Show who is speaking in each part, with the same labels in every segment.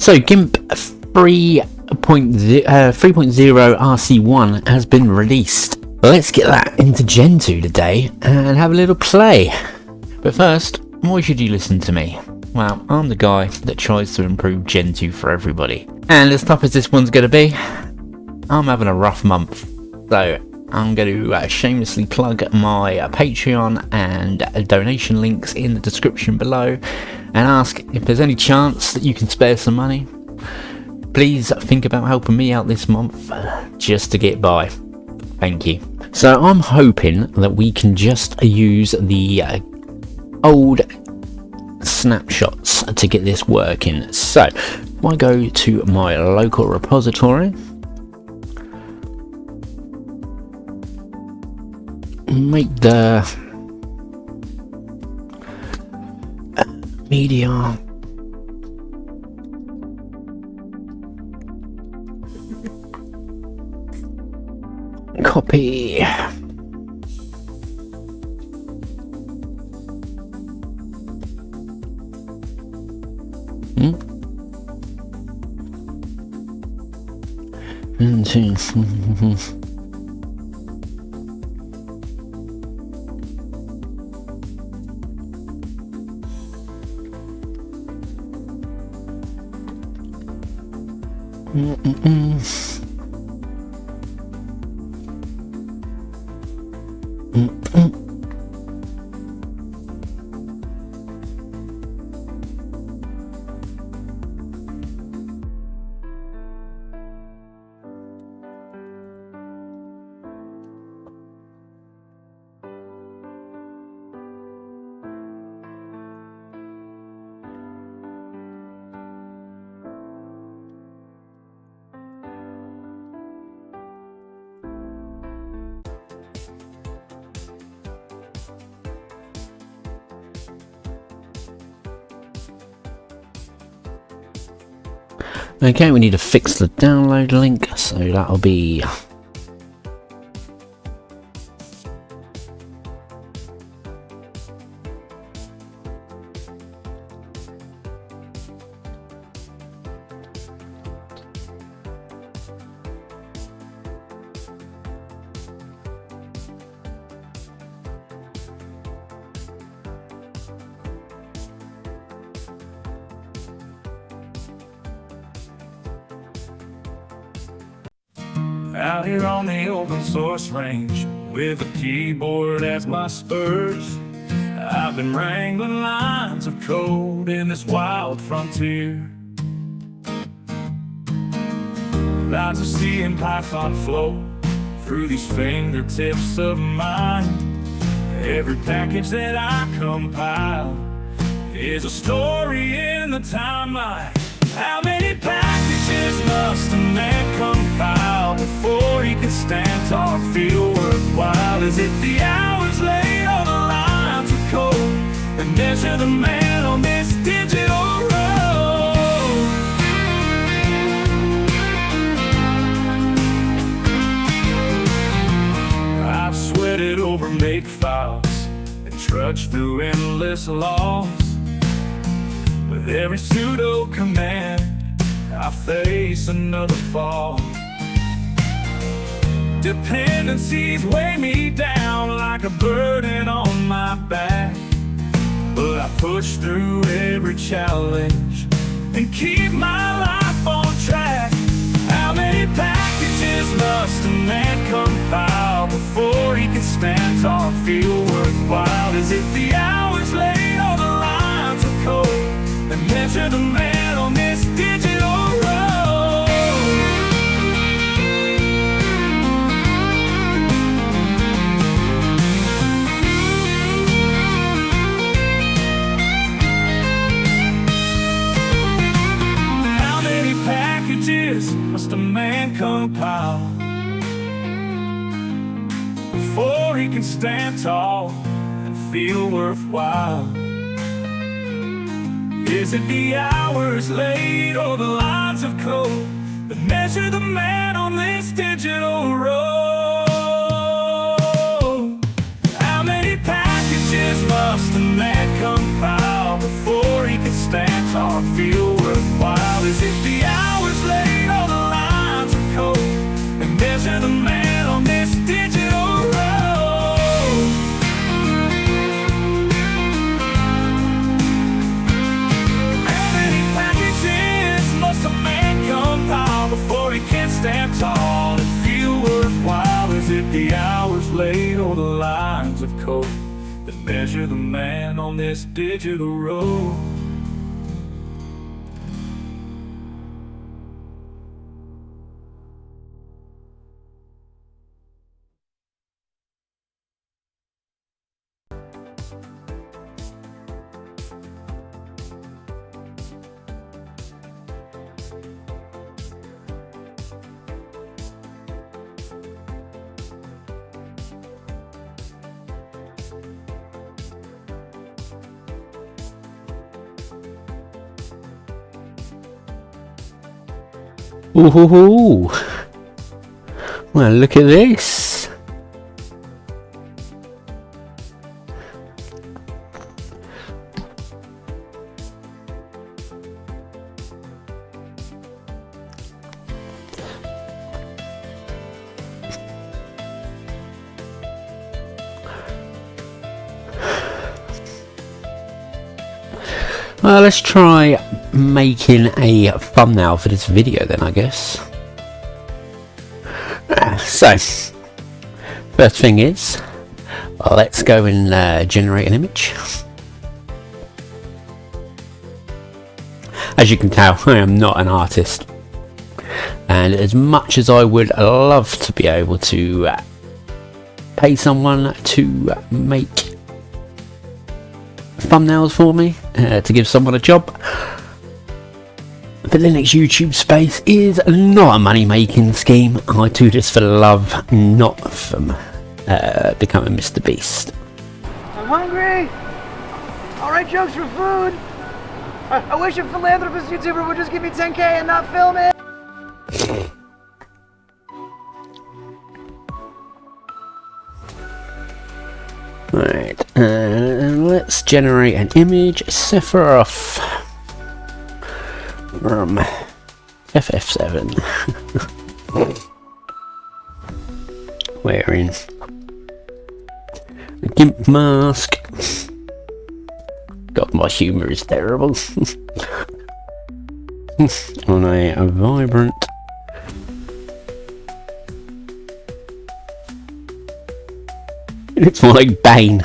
Speaker 1: So Gimp 3.0 RC1 has been released. Let's get that into Gen 2 today and have a little play. But first, why should you listen to me? Well, I'm the guy that tries to improve Gen 2 for everybody. And as tough as this one's going to be, I'm having a rough month. So I'm going to shamelessly plug my Patreon and donation links in the description below and ask if there's any chance that you can spare some money. Please think about helping me out this month just to get by. Thank you. So I'm hoping that we can just use the old snapshots to get this working. So if I go to my local repository, make the media copy. Okay, we need to fix the download link, so that'll be
Speaker 2: out here on the open source range with a keyboard as my spurs. I've been wrangling lines of code in this wild frontier. Lines of C and Python flow through these fingertips of mine. Every package that I compile is a story in the timeline. How many packages must a man compile before he can stand tall and feel worthwhile? Is it the hours laid on the lines of code that measure the man on this digital road? I've sweated over make files and trudged through endless laws. With every pseudo command, I face another fall. Dependencies weigh me down like a burden on my back, but I push through every challenge and keep my life on track. How many packages must a man compile before he can stand tall and feel worthwhile? Is it the hours laid on the lines of code that measure the man on this digital road? How many packages must a man compile before he can stand tall and feel worthwhile? Is it the hours laid or the lines of code that measure the man on this digital road? How many packages must a man compile before he can stand tall and feel worthwhile? Is it you're the man on this digital road.
Speaker 1: Ooh, well, look at this. Well, let's try making a thumbnail for this video then, I guess. So, first thing is, let's go and generate an image. As you can tell, I am not an artist, and as much as I would love to be able to pay someone to make thumbnails for me, to give someone a job, the Linux YouTube space is not a money making scheme. I do this for love, not from becoming Mr. Beast.
Speaker 3: I'm hungry! Alright, jokes for food! I wish a philanthropist YouTuber would just give me 10K and not film it!
Speaker 1: Right, let's generate an image. Sephiroth from FF7 wearing a Gimp mask. God, my humour is terrible. On a vibrant it's more like Bane.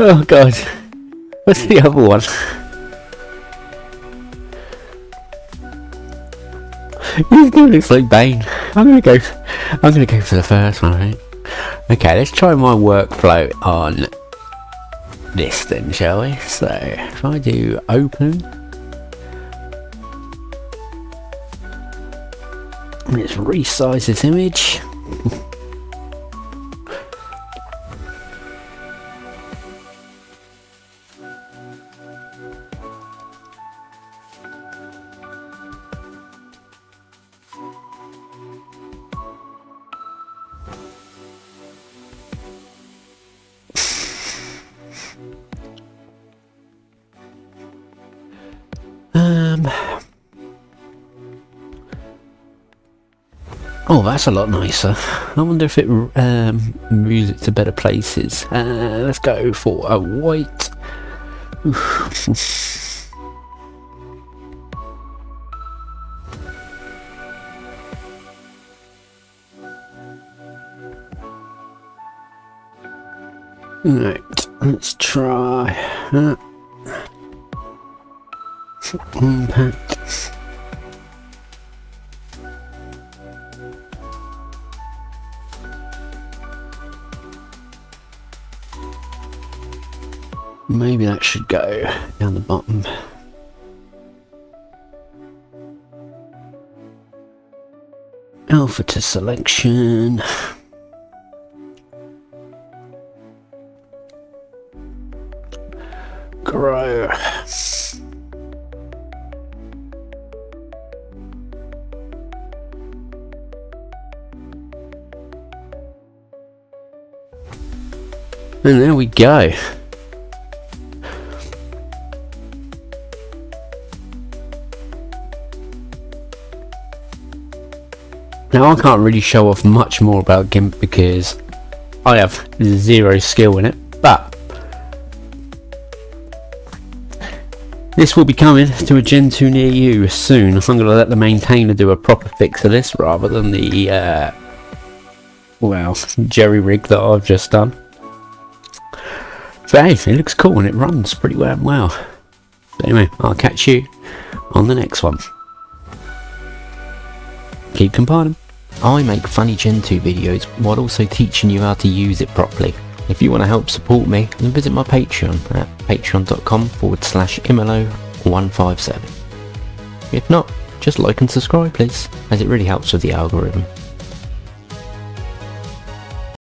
Speaker 1: Oh god. What's the other one? This guy looks like Bane. I'm gonna go for the first one, right? Okay, let's try my workflow on this then, shall we? So if I do open, let's resize this image. Oh, that's a lot nicer. I wonder if it moves it to better places. Let's go for a white. Right, let's try that. Impact. Maybe that should go down the bottom. Alpha to selection. Grow. And there we go. Now I can't really show off much more about Gimp because I have zero skill in it, but this will be coming to a Gen 2 near you soon. I'm going to let the maintainer do a proper fix of this rather than the well, jerry rig that I've just done. So hey, it looks cool and it runs pretty well. But anyway, I'll catch you on the next one. Keep compiling. I make funny Gen 2 videos while also teaching you how to use it properly. If you want to help support me, then visit my Patreon at patreon.com/Immolo157. If not, just like and subscribe please, as it really helps with the algorithm.